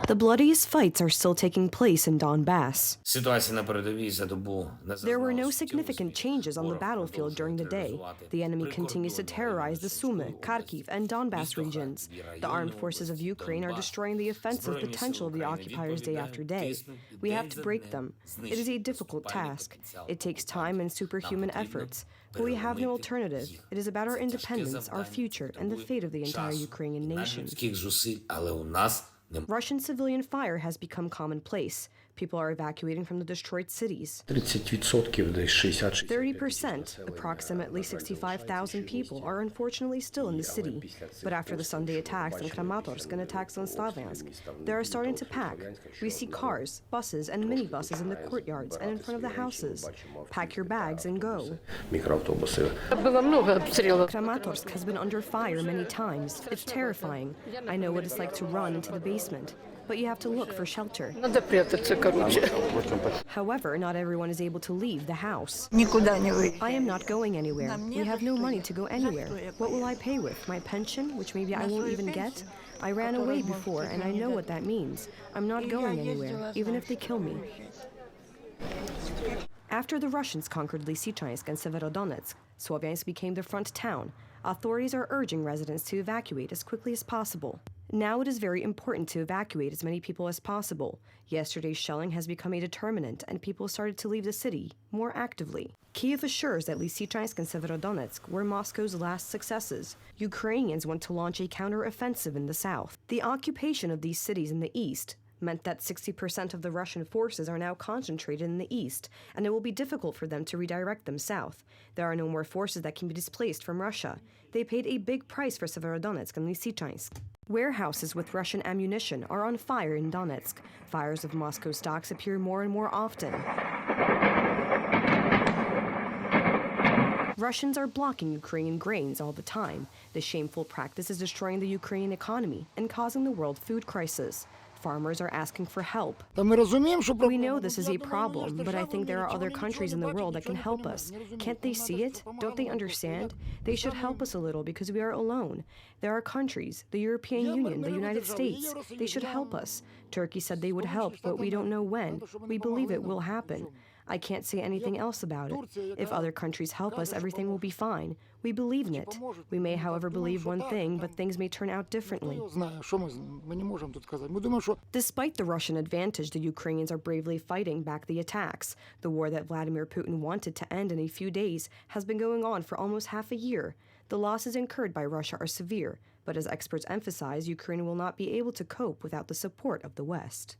The bloodiest fights are still taking place in Donbass. There were no significant changes on the battlefield during the day. The enemy continues to terrorize the Sumy, Kharkiv, and Donbass regions. The armed forces of Ukraine are destroying the offensive potential of the occupiers day after day. We have to break them. It is a difficult task. It takes time and superhuman efforts. But we have no alternative. It is about our independence, our future, and the fate of the entire Ukrainian nation. Russian civilian fire has become commonplace. People are evacuating from the destroyed cities. 30%, approximately 65,000 people, are unfortunately still in the city. But after the Sunday attacks on Kramatorsk and attacks on Slavyansk, they are starting to pack. We see cars, buses, and minibuses in the courtyards and in front of the houses. Pack your bags and go. Kramatorsk has been under fire many times. It's terrifying. I know what it's like to run into the basement. But you have to look for shelter. However, not everyone is able to leave the house. I am not going anywhere. We have no money to go anywhere. What will I pay with? My pension, which maybe I won't even get? I ran away before, and I know what that means. I'm not going anywhere, even if they kill me. After the Russians conquered Lysychansk and Severodonetsk, Sławiańsk became the front town. Authorities are urging residents to evacuate as quickly as possible. Now it is very important to evacuate as many people as possible. Yesterday's shelling has become a determinant, and people started to leave the city more actively. Kyiv assures that Lysychansk and Severodonetsk were Moscow's last successes. Ukrainians want to launch a counter-offensive in the south. The occupation of these cities in the east meant that 60% of the Russian forces are now concentrated in the east, and it will be difficult for them to redirect them south. There are no more forces that can be displaced from Russia. They paid a big price for Severodonetsk and Lysychansk. Warehouses with Russian ammunition are on fire in Donetsk. Fires of Moscow stocks appear more and more often. Russians are blocking Ukrainian grains all the time. This shameful practice is destroying the Ukrainian economy and causing the world food crisis. Farmers are asking for help. We know this is a problem, but I think there are other countries in the world that can help us. Can't they see it? Don't they understand? They should help us a little because we are alone. There are countries, the European Union, the United States. They should help us. Turkey said they would help, but we don't know when. We believe it will happen. I can't say anything else about it. If other countries help us, everything will be fine. We believe in it. We may, however, believe one thing, but things may turn out differently. Despite the Russian advantage, the Ukrainians are bravely fighting back the attacks. The war that Vladimir Putin wanted to end in a few days has been going on for almost half a year. The losses incurred by Russia are severe, but as experts emphasize, Ukraine will not be able to cope without the support of the West.